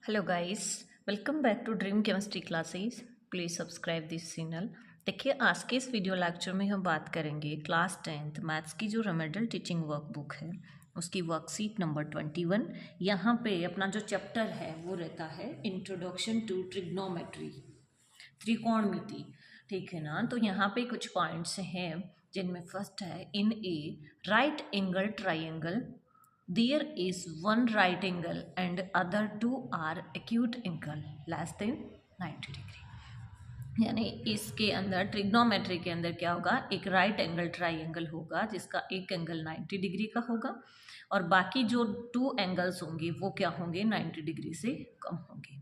Hello guys, welcome back to dream chemistry classes. Please subscribe this channel. देखिए, आज के इस वीडियो लेक्चर में हम बात करेंगे क्लास 10th मैथ्स की जो रेमेडियल टीचिंग वर्कबुक है उसकी वर्कशीट नंबर 21। यहाँ पे अपना जो चैप्टर है वो रहता है इंट्रोडक्शन टू ट्रिग्नोमेट्री, त्रिकोणमिति। ठीक है ना। तो यहाँ पे कुछ पॉइंट्स हैं जिनमें फर्स्ट है, in a right angle triangle there is one right angle and other two are acute angle less than 90 degree. यानी इसके अंदर ट्रिग्नोमेट्री के अंदर क्या होगा, एक राइट एंगल ट्राइंगल होगा जिसका एक एंगल 90 डिग्री का होगा और बाकी जो टू एंगल्स होंगे वो क्या होंगे, 90 डिग्री से कम होंगे।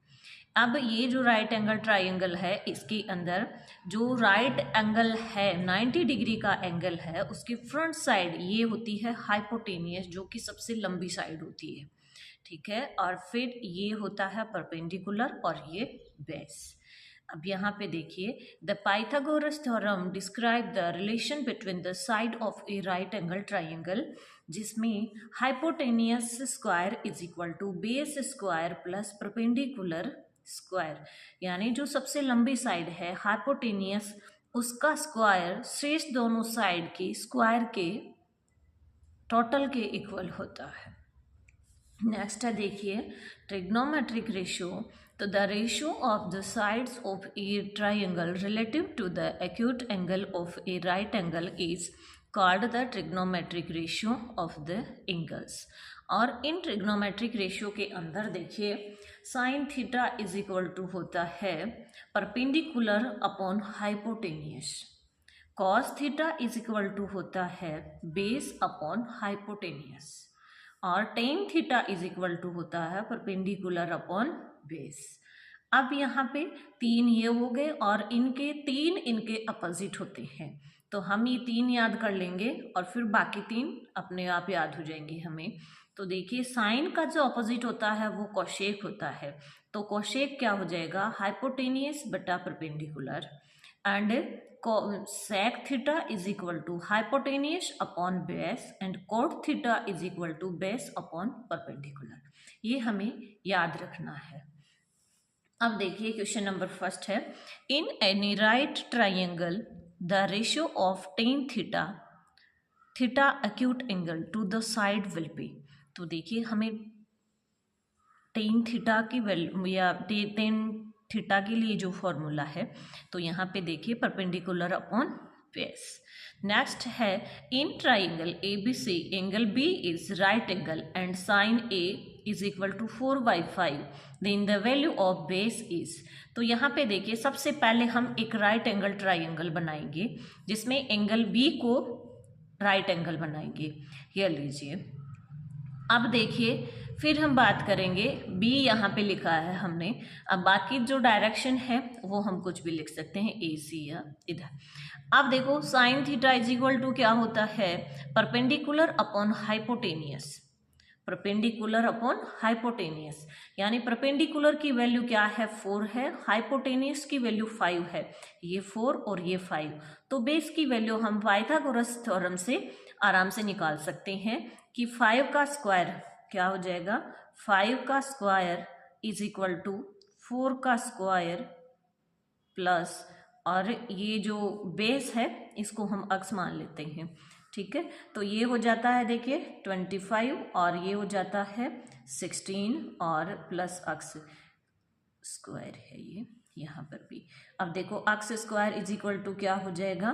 अब ये जो राइट एंगल ट्राइंगल है इसके अंदर जो राइट एंगल है 90 डिग्री का एंगल है उसकी फ्रंट साइड ये होती है हाइपोटेनियस, जो कि सबसे लंबी साइड होती है। ठीक है। और फिर ये होता है परपेंडिकुलर और ये बेस। अब यहाँ पे देखिए, the Pythagoras theorem describe the relation between the side of a right angle triangle, जिसमें hypotenuse square is equal to base square plus perpendicular square. यानी जो सबसे लंबी साइड है हाइपोटेनियस, उसका स्क्वायर शेष दोनों साइड के स्क्वायर के टोटल के इक्वल होता है। नेक्स्ट है देखिए, ट्रिग्नोमेट्रिक रेशियो। तो the ratio of the sides of a triangle relative to the acute angle of a right angle is called the trigonometric ratio of the angles. और इन trigonometric ratio के अंदर देखिए, sine theta is equal to होता है perpendicular upon hypotenuse, cos theta is equal to होता है base upon hypotenuse, और tan theta is equal to होता है परपेंडिकुलर अपॉन बेस। अब यहाँ पे तीन ये हो गए और इनके तीन इनके अपोजिट होते हैं, तो हम ये तीन याद कर लेंगे और फिर बाकी तीन अपने आप याद हो जाएंगे हमें। तो देखिए, साइन का जो अपोजिट होता है वो कोशेक होता है, तो कोशेक क्या हो जाएगा, हाइपोटेनियस बटा perpendicular, and sec theta is equal to hypotenuse upon base and cot theta is equal to base upon perpendicular। ये हमें याद रखना है। अब देखिए क्वेश्चन नंबर फर्स्ट है, in any right triangle the ratio of tan theta theta acute angle to the side will be. तो देखिए, हमें टेन थीटा की वैल्यू या टेन थीटा के लिए जो फॉर्मूला है, तो यहाँ पे देखिए परपेंडिकुलर अपॉन बेस। नेक्स्ट है, in triangle A B C angle B is right angle and sine A is equal to 4/5, then the value of base is. तो यहाँ पे देखिए, सबसे पहले हम एक राइट एंगल ट्राइंगल बनाएंगे जिसमें एंगल बी को राइट एंगल बनाएंगे, ये लीजिए। अब देखिए, फिर हम बात करेंगे, बी यहाँ पे लिखा है हमने, अब बाकी जो डायरेक्शन है वो हम कुछ भी लिख सकते हैं, ए सी या इधर। अब देखो, sine theta is equal to क्या होता है, perpendicular upon hypotenuse, perpendicular upon hypotenuse. यानी परपेंडिकुलर की वैल्यू क्या है, 4 है, हाइपोटेनियस की वैल्यू 5 है, ये 4 और ये 5। तो बेस की वैल्यू हम पाइथागोरस थ्योरम से आराम से निकाल सकते हैं कि 5 का स्क्वायर क्या हो जाएगा, 5 का स्क्वायर इज इक्वल टू 4 का स्क्वायर प्लस, और ये जो बेस है इसको हम अक्स मान लेते हैं। ठीक है, तो ये हो जाता है देखिए 25 और ये हो जाता है 16 और प्लस अक्स स्क्वायर है ये यहाँ पर भी। अब देखो, अक्स स्क्वायर इज इक्वल टू क्या हो जाएगा,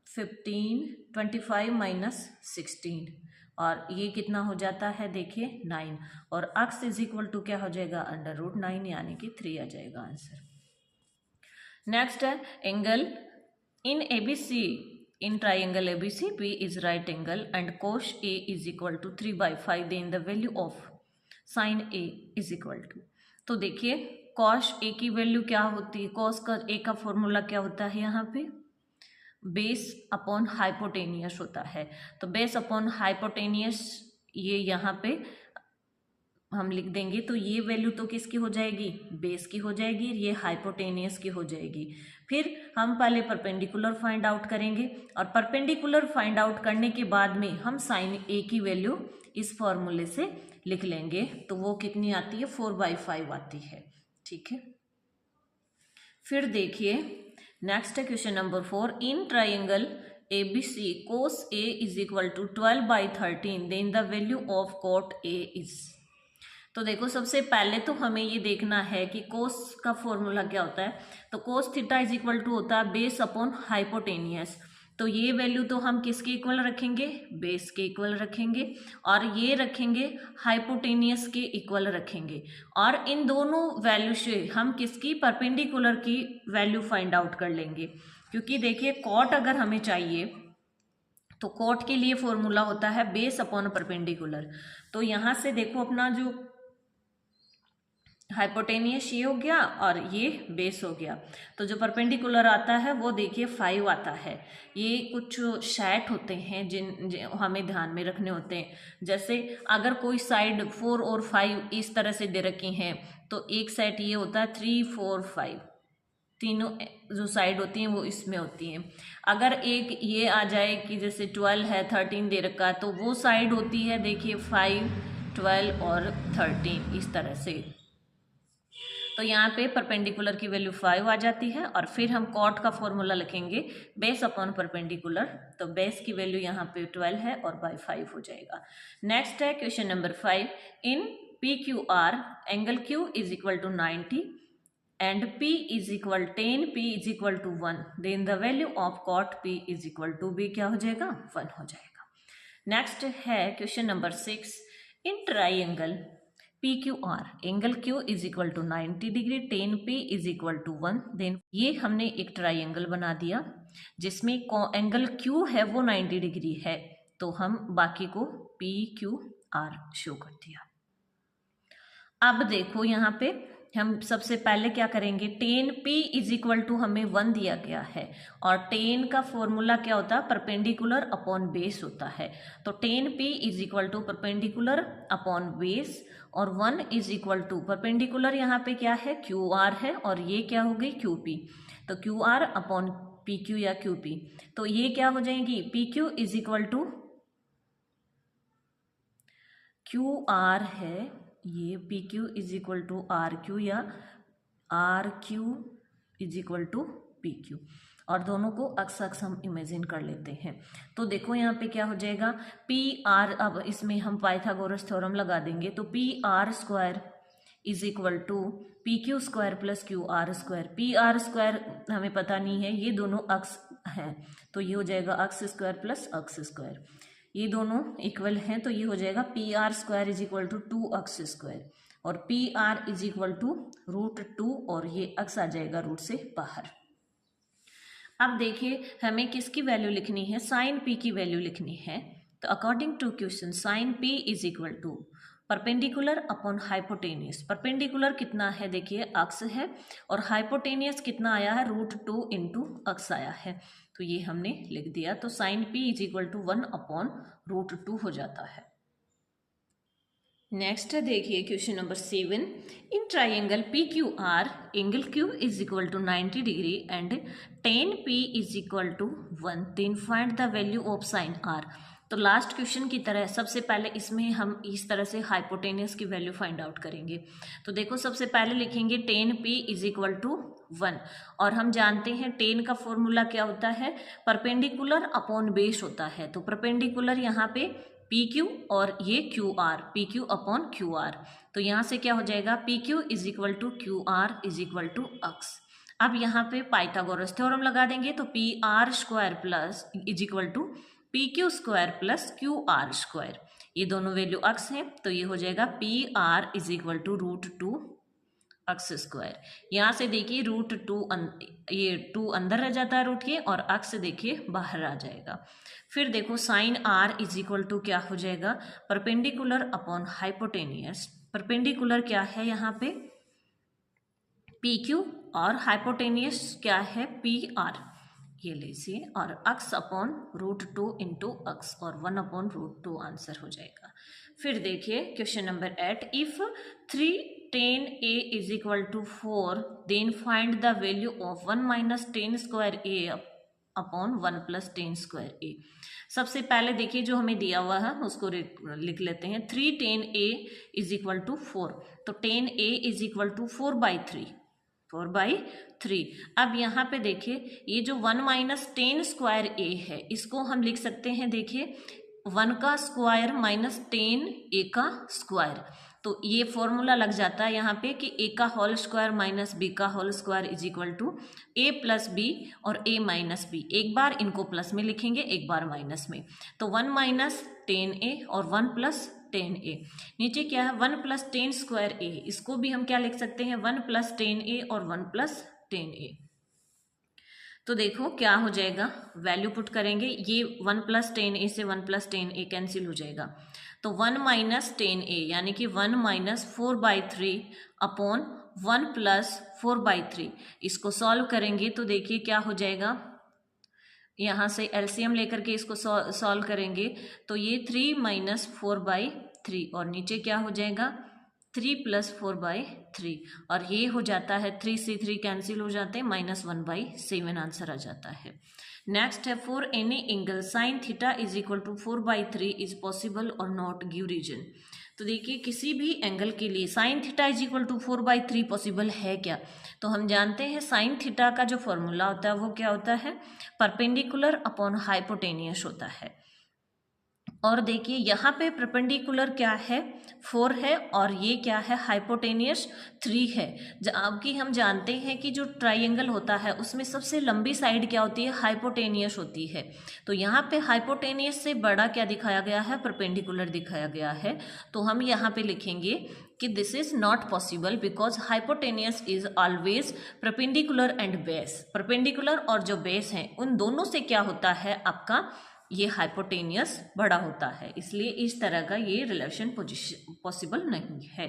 15, 25 माइनस 16, और ये कितना हो जाता है देखिए 9, और अक्स इज इक्वल टू क्या हो जाएगा, √9, यानी कि 3 आ जाएगा आंसर। नेक्स्ट है, angle in A B C, in triangle A B C B is right angle and cos A is equal to 3/5, then the value of sine A is equal to. तो देखिए, cosh ए की value क्या होती है, cos का ए का formula क्या होता है, यहाँ पे बेस अपॉन हाइपोटेनियस होता है। तो बेस अपॉन हाइपोटेनियस ये यहाँ पे हम लिख देंगे, तो ये वैल्यू तो किसकी हो जाएगी, बेस की हो जाएगी, ये हाइपोटेनियस की हो जाएगी। फिर हम पहले परपेंडिकुलर फाइंड आउट करेंगे और परपेंडिकुलर फाइंड आउट करने के बाद में हम साइन ए की वैल्यू इस फॉर्मूले से लिख लेंगे तो वो कितनी आती है 4/5 आती है। ठीक है, फिर देखिए नेक्स्ट है question number 4। In triangle ABC cos A is equal to 12/13 then the value of cot A is. तो देखो सबसे पहले तो हमें ये देखना है कि कोस का फॉर्मूला क्या होता है। तो cos theta is equal to होता है बेस अपॉन हाइपोटेनियस। तो ये वैल्यू तो हम किसके इक्वल रखेंगे, बेस के इक्वल रखेंगे, और ये रखेंगे हाइपोटेनियस के इक्वल रखेंगे। और इन दोनों वैल्यू से हम किसकी परपेंडिकुलर की वैल्यू फाइंड आउट कर लेंगे। क्योंकि देखिए कॉट अगर हमें चाहिए तो कॉट के लिए फॉर्मूला होता है बेस अपॉन परपेंडिकुलर। तो यहाँ से देखो अपना जो हाइपोटेनियस ये हो गया और ये बेस हो गया। तो जो परपेंडिकुलर आता है वो देखिए 5 आता है। ये कुछ सेट होते हैं जिन हमें ध्यान में रखने होते हैं। जैसे अगर कोई साइड 4 और 5 इस तरह से दे रखी हैं तो एक सेट ये होता है 3, 4, 5, तीनों जो साइड होती हैं वो इसमें होती हैं। अगर एक ये आ जाए कि जैसे 12 है 13 दे रखा है तो वो साइड होती है देखिए 5, 12 और 13 इस तरह से। तो यहाँ पे परपेंडिकुलर की वैल्यू 5 आ जाती है और फिर हम कॉट का फॉर्मूला लिखेंगे बेस अपॉन परपेंडिकुलर। तो बेस की वैल्यू यहाँ पे 12 है और बाय 5 हो जाएगा। नेक्स्ट है question number 5। In PQR angle Q is equal to 90 and P is equal 10P is equal to 1 then the value of cot P is equal to B क्या हो जाएगा, 1 हो जाएगा। नेक्स्ट है question number 6। In triangle PQR angle Q is equal to 90 degree 10P is equal to 1 then ये हमने एक triangle बना दिया जिसमें एंगल Q है वो 90 डिग्री है। तो हम बाकी को PQR शो कर दिया। अब देखो यहाँ पे हम सबसे पहले क्या करेंगे, 10P इज इक्वल टू हमें 1 दिया गया है और 10 का फॉर्मूला क्या होता है, परपेंडिकुलर अपॉन बेस होता है। तो 10P is equal to perpendicular upon base और 1 इज इक्वल टू परपेंडिकुलर यहाँ पे क्या है QR है और ये क्या हो गई QP। तो QR अपॉन PQ या QP, तो ये क्या हो जाएगी PQ is equal to QR है, ये PQ is equal to RQ या RQ is equal to PQ और दोनों को अक्स अक्स हम इमेजिन कर लेते हैं। तो देखो यहाँ पे क्या हो जाएगा PR, अब इसमें हम पाइथागोरस थ्योरम लगा देंगे तो PR square is equal to PQ square plus QR square. PR square हमें पता नहीं है, ये दोनों अक्स हैं तो ये हो जाएगा x square plus x square, ये दोनों इक्वल हैं तो ये हो जाएगा PR square is equal to 2x square और PR इज इक्वल टू √2 और ये अक्स आ जाएगा रूट से बाहर। अब देखिए हमें किसकी वैल्यू लिखनी है, साइन P की वैल्यू लिखनी है। तो according to question sine P is equal to perpendicular upon hypotenuse. Perpendicular कितना है देखिए अक्स है और हाइपोटेनियस कितना आया है √2 इंटू अक्स आया है। तो ये हमने लिख दिया तो sine P is equal to 1 upon √2 हो जाता है। नेक्स्ट है देखिए question number 7। In triangle PQR angle Q is equal to 90 degree and 10P is equal to 1 then find the value of sine R। तो लास्ट क्वेश्चन की तरह सबसे पहले इसमें हम इस तरह से हाइपोटेनियस की वैल्यू फाइंड आउट करेंगे। तो देखो सबसे पहले लिखेंगे 10P इज इक्वल टू 1 और हम जानते हैं 10 का फॉर्मूला क्या होता है, परपेंडिकुलर अपॉन बेस होता है। तो परपेंडिकुलर यहाँ पे PQ और ये QR, PQ अपॉन QR। तो यहाँ से क्या हो जाएगा PQ is equal to QR is equal to x. अब यहाँ पे पाइथागोरस थ्योरम लगा देंगे तो PR square plus is equal to PQ square plus QR square, ये दोनों वैल्यू अक्स हैं तो ये हो जाएगा PR is equal to √2 x square. यहाँ से देखिए √2 ये 2 अंदर रह जाता है रूट के और अक्स देखिए बाहर आ जाएगा। फिर देखो sine R is equal to क्या हो जाएगा, परपेंडिकुलर अपॉन हाइपोटेनियस। परपेंडिकुलर क्या है यहाँ पे PQ और हाइपोटेनियस क्या है PR, ये लीजिए और अक्स अपॉन √2 इंटू अक्स और 1 अपॉन √2 आंसर हो जाएगा। फिर देखिए question number 8। If 310A is equal to 4 then find the value of 1 minus 10 square A upon 1 plus ten square A. सबसे पहले देखिए जो हमें दिया हुआ है उसको लिख लेते हैं। 3 tan A is equal to 4, तो tan A is equal to 4/3, 4/3। अब यहाँ पे देखिए ये जो 1 माइनस टेन स्क्वायर ए है इसको हम लिख सकते हैं, देखिए 1 का स्क्वायर माइनस टेन ए का स्क्वायर। तो ये फॉर्मूला लग जाता है यहाँ पे कि ए का होल स्क्वायर माइनस बी का whole square is equal to A plus B और ए माइनस बी। एक बार इनको प्लस में लिखेंगे, एक बार माइनस में। तो 1 माइनस टेन ए और 1 प्लस टेन ए। नीचे क्या है 1 प्लस टेन स्क्वायर ए, इसको भी हम क्या लिख सकते हैं 1 प्लस टेन ए और 1 प्लस टेन ए। तो देखो क्या हो जाएगा, वैल्यू पुट करेंगे, ये 1 प्लस टेन ए से 1 प्लस टेन ए कैंसिल हो जाएगा। तो 1 माइनस टेन ए यानी कि 1 माइनस 4/3 अपॉन 1 प्लस 4/3। इसको सॉल्व करेंगे तो देखिए क्या हो जाएगा, यहाँ से एलसीएम लेकर के इसको सॉल्व करेंगे तो ये 3 माइनस 4/3 और नीचे क्या हो जाएगा 3 प्लस 4/3 और ये हो जाता है 3 से 3 कैंसिल हो जाते हैं, -1/7 आंसर आ जाता है। नेक्स्ट है for any angle sine theta is equal to 4/3 is possible और नॉट, गिव रीजन। तो देखिए किसी भी एंगल के लिए sine theta is equal to 4/3 possible है क्या? तो हम जानते हैं साइन थीटा का जो फॉर्मूला होता है वो क्या होता है, परपेंडिकुलर अपॉन हाइपोटेनियस होता है। और देखिए यहाँ पे परपेंडिकुलर क्या है 4 है और ये क्या है हाइपोटेनियस 3 है। जबकि हम जानते हैं कि जो ट्राइंगल होता है उसमें सबसे लंबी साइड क्या होती है, हाइपोटेनियस होती है। तो यहाँ पे हाइपोटेनियस से बड़ा क्या दिखाया गया है, परपेंडिकुलर दिखाया गया है। तो हम यहाँ पे लिखेंगे कि this is not possible because hypotenuse is always perpendicular and base. Perpendicular और जो बेस है उन दोनों से क्या होता है आपका ये हाइपोटेनियस बड़ा होता है, इसलिए इस तरह का ये रिलेशन पॉसिबल नहीं है।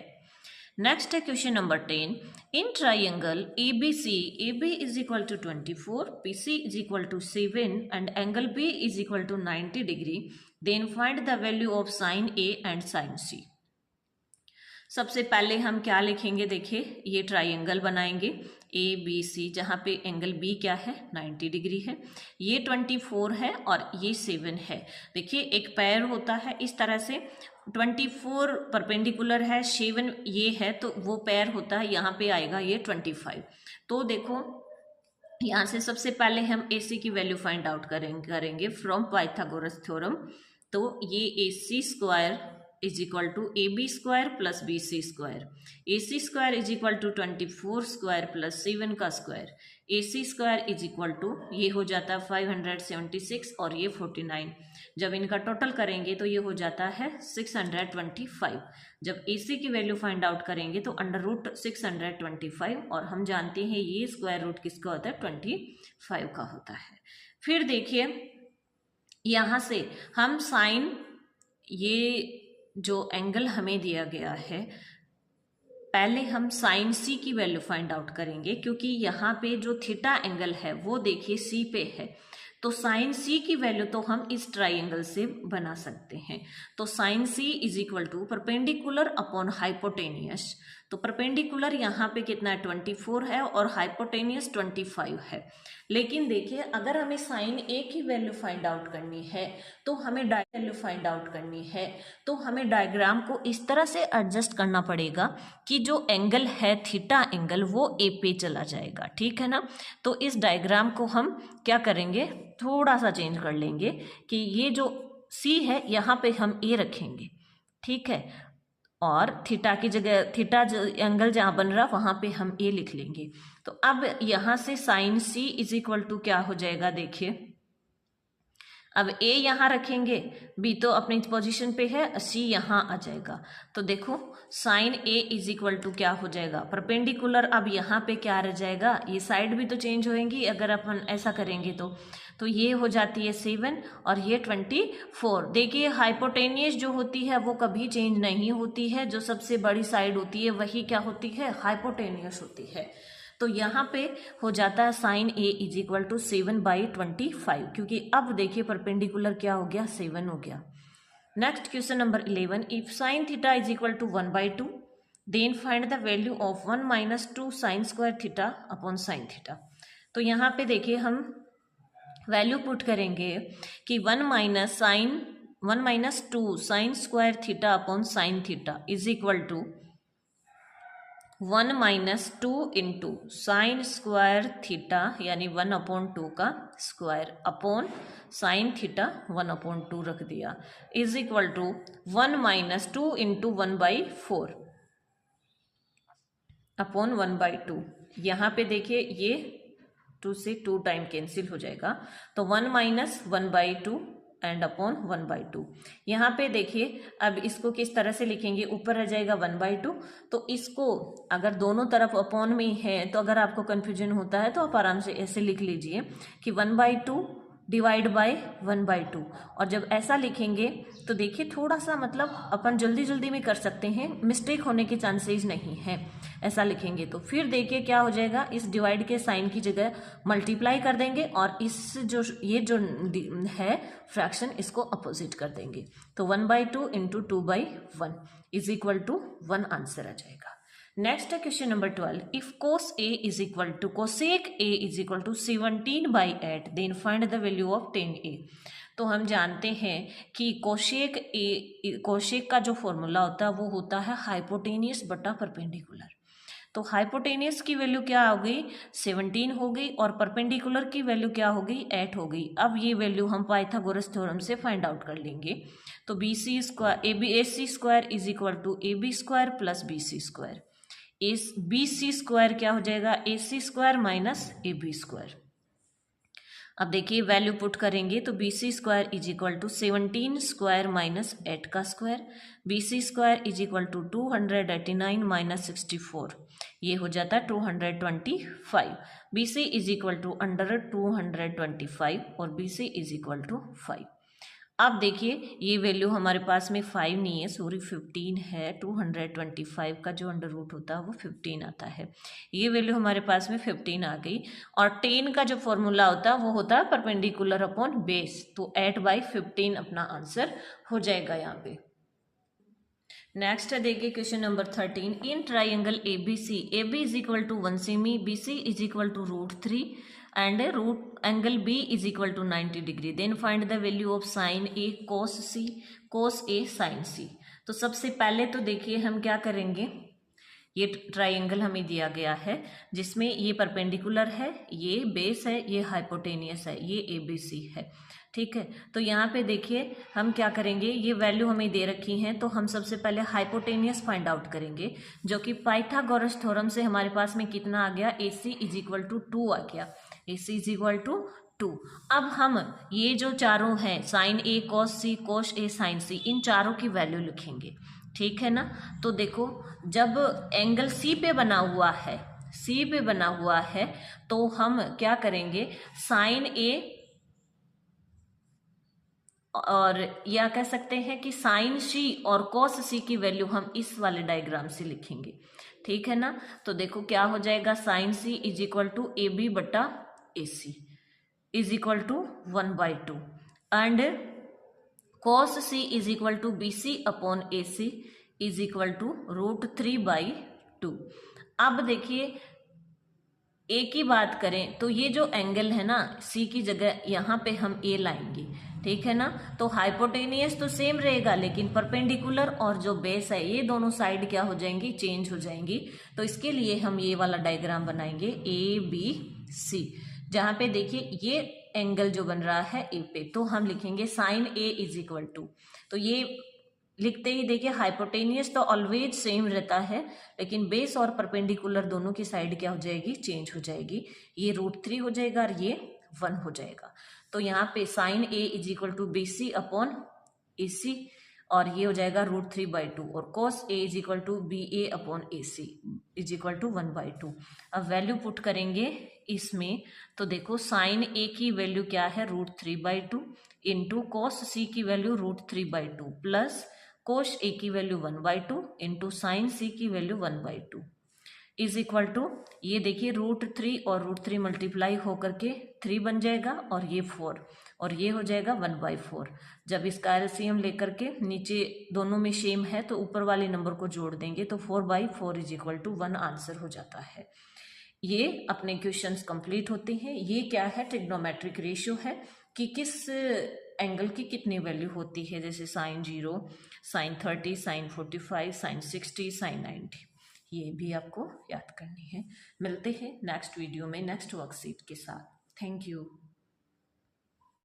नेक्स्ट है question number 10। In triangle A B C, A B is equal to 24, P C is equal to 7 and angle B is equal to 90 degree, then find the value of sine A and sine C. सबसे पहले हम क्या लिखेंगे, देखिए ये triangle बनाएंगे ए B सी, जहाँ पे एंगल बी क्या है 90 डिग्री है, ये 24 है और ये 7 है। देखिए एक पैर होता है इस तरह से, 24 परपेंडिकुलर है, 7 ये है, तो वो पैर होता है यहाँ पे आएगा ये 25। तो देखो यहाँ से सबसे पहले हम ए सी की वैल्यू फाइंड आउट करेंगे फ्रॉम पाइथागोरस थ्योरम। तो ये A C square is equal to A B square plus B C square, A C square is equal to 24 square plus 7 का square, A C square is equal to ये हो जाता है 576 और ये 49। जब इनका टोटल करेंगे तो ये हो जाता है 625। जब ए सी की वैल्यू फाइंड आउट करेंगे तो अंडर रूट 625 और हम जानते हैं ये स्क्वायर रूट किसका होता है 25 का होता है। फिर देखिए यहाँ से हम साइन, ये जो एंगल हमें दिया गया है पहले हम साइन सी की वैल्यू फाइंड आउट करेंगे, क्योंकि यहाँ पे जो थीटा एंगल है वो देखिए सी पे है, तो साइन सी की वैल्यू तो हम इस ट्राइंगल से बना सकते हैं। तो sine C is equal to perpendicular upon hypotenuse, तो परपेंडिकुलर यहाँ पे कितना है 24 है और हाइपोटेनियस 25 है। लेकिन देखिए अगर हमें साइन ए की वैल्यू फाइंड आउट करनी है तो हमें वैल्यू फाइंड आउट करनी है, तो हमें डायग्राम को इस तरह से एडजस्ट करना पड़ेगा कि जो एंगल है थीटा एंगल वो ए पे चला जाएगा, ठीक है ना। तो इस डायग्राम को हम क्या करेंगे, थोड़ा सा चेंज कर लेंगे कि ये जो सी है यहाँ पे हम ए रखेंगे, ठीक है, और थीटा की जगह थीटा एंगल जहाँ बन रहा वहाँ पे हम ए लिख लेंगे। तो अब यहाँ से sine C is equal to क्या हो जाएगा, देखिए अब ए यहाँ रखेंगे, बी तो अपनी पोजीशन पे है, सी यहाँ आ जाएगा। तो देखो sine A is equal to क्या हो जाएगा, परपेंडिकुलर अब यहाँ पे क्या रह जाएगा, ये साइड भी तो चेंज होएंगी अगर अपन ऐसा करेंगे तो ये हो जाती है 7 और ये 24। देखिए हाइपोटेनियस जो होती है वो कभी चेंज नहीं होती है, जो सबसे बड़ी साइड होती है वही क्या होती है, हाइपोटेनियस होती है। तो यहाँ पे हो जाता है sine A is equal to 7/25, क्योंकि अब देखिए परपेंडिकुलर क्या हो गया 7 हो गया। Next question number 11, if sine theta is equal to 1/2 then find the value of 1 - 2 sine square theta upon sine theta. तो यहाँ पे देखिए हम वैल्यू पुट करेंगे कि 1 - 2 sine square theta upon sine theta is equal to 1 - 2 into sine square theta यानी 1/2 का square upon sine theta 1/2 रख दिया is equal to 1 - 2 into 1/4 upon 1/2। यहाँ पे देखिए ये 2 से 2 टाइम कैंसिल हो जाएगा, तो 1 - 1/2 एंड अपॉन 1/2। यहाँ पे देखिए अब इसको किस तरह से लिखेंगे, ऊपर रह जाएगा 1/2, तो इसको अगर दोनों तरफ अपॉन में है तो अगर आपको कन्फ्यूजन होता है तो आप आराम से ऐसे लिख लीजिए कि 1/2 डिवाइड बाय 1/2। और जब ऐसा लिखेंगे तो देखिए थोड़ा सा मतलब अपन जल्दी जल्दी में कर सकते हैं, मिस्टेक होने के चांसेस नहीं है। ऐसा लिखेंगे तो फिर देखिए क्या हो जाएगा, इस डिवाइड के साइन की जगह मल्टीप्लाई कर देंगे और इस जो ये जो है फ्रैक्शन इसको अपोजिट कर देंगे, तो 1/2 into 2/1 is equal to 1 answer आ जाएगा। नेक्स्ट है question number 12। If cos A is equal to cosec A is equal to 17/8 then find the value of tan A। तो हम जानते हैं कि कोशेक का जो फॉर्मूला होता है वो होता है हाइपोटेनियस बटा परपेंडिकुलर। तो हाइपोटेनियस की वैल्यू क्या हो गई, 17 हो गई, और परपेंडिकुलर की वैल्यू क्या हो गई, 8 हो गई। अब ये वैल्यू हम पाइथागोरस थ्योरम से फाइंड आउट कर लेंगे। तो AC square is equal to AB square plus BC square. BC square क्या हो जाएगा, AC square minus AB square. अब देखिए वैल्यू पुट करेंगे तो BC square is equal to 17 square minus 8 का square, BC square is equal to 289 minus 64, ये हो जाता है 225। BC is equal to under 225 और BC इज इक्वल टू 5। अब देखिए ये वैल्यू हमारे पास में 5 नहीं है, सॉरी 15 है। 225 का जो अंडर रूट होता है वो 15 आता है। ये वैल्यू हमारे पास में 15 आ गई। और 10 का जो फॉर्मूला होता है वो होता है परपेंडिकुलर अपॉन बेस, तो 8/15 अपना आंसर हो जाएगा यहाँ पे। नेक्स्ट है देखिए question number 13। In triangle AB is equal to 1 सेमी, BC is equal to √3 and root angle B is equal to 90 degree. Then find the value of sin A cos C, cos A sin C. तो सबसे पहले तो देखिए हम क्या करेंगे, ये ट्राइंगल हमें दिया गया है जिसमें ये परपेंडिकुलर है, ये बेस है, ये हाइपोटेनियस है, ये ABC है, ठीक है। तो यहाँ पे देखिए हम क्या करेंगे, ये वैल्यू हमें दे रखी हैं तो हम सबसे पहले हाइपोटेनियस फाइंड आउट करेंगे, जो कि पाइथागोरस थ्योरम से हमारे पास में कितना आ गया, AC इज इक्वल टू 2 आ गया, AC इज इक्वल टू 2। अब हम ये जो चारों हैं sine A cos C cos A sin C, इन चारों की वैल्यू लिखेंगे, ठीक है ना। तो देखो जब एंगल C पे बना हुआ है तो हम क्या करेंगे, साइन A और या कह सकते हैं कि साइन C और cos C की वैल्यू हम इस वाले डायग्राम से लिखेंगे, ठीक है ना। तो देखो क्या हो जाएगा, sine C is equal to AB बटा AC is equal to 1/2 and cos C is equal to BC upon AC is equal to √3/2। अब देखिए A की बात करें तो ये जो एंगल है ना, C की जगह यहाँ पे हम A लाएंगे, ठीक है ना। तो हाइपोटेनियस तो सेम रहेगा लेकिन परपेंडिकुलर और जो बेस है ये दोनों साइड क्या हो जाएंगी, चेंज हो जाएंगी। तो इसके लिए हम ये वाला डायग्राम बनाएंगे ABC, जहाँ पे देखिए ये एंगल जो बन रहा है A पे, तो हम लिखेंगे sine A is equal to, तो ये लिखते ही देखिए हाइपोटेनियस तो ऑलवेज सेम रहता है लेकिन बेस और परपेंडिकुलर दोनों की साइड क्या हो जाएगी, चेंज हो जाएगी। ये √3 हो जाएगा और ये 1 हो जाएगा। तो यहाँ पे sine A is equal to BC upon AC और ये हो जाएगा √3/2 और cos A is equal to BA upon AC is equal to 1/2। अब वैल्यू पुट करेंगे इसमें तो देखो साइन A की वैल्यू क्या है, √3/2 इंटू cos C की वैल्यू √3/2 प्लस cos A की वैल्यू 1/2 इंटू साइन C की वैल्यू 1/2 इज इक्वल टू, ये देखिए √3 और √3 मल्टीप्लाई होकर के 3 बन जाएगा और ये 4 और ये हो जाएगा 1/4। जब इसका एलसीएम लेकर के नीचे दोनों में सेम है तो ऊपर वाले नंबर को जोड़ देंगे तो 4/4 इज इक्वल टू 1 आंसर हो जाता है। ये अपने क्वेश्चंस कंप्लीट होते हैं। ये क्या है, ट्रिग्नोमेट्रिक रेशियो है कि किस एंगल की कितनी वैल्यू होती है, जैसे sine 0, sine 30, sine 45, sine 60, sine 90। ये भी आपको याद करनी है। मिलते हैं नेक्स्ट वीडियो में नेक्स्ट वर्कशीट के साथ। Thank you.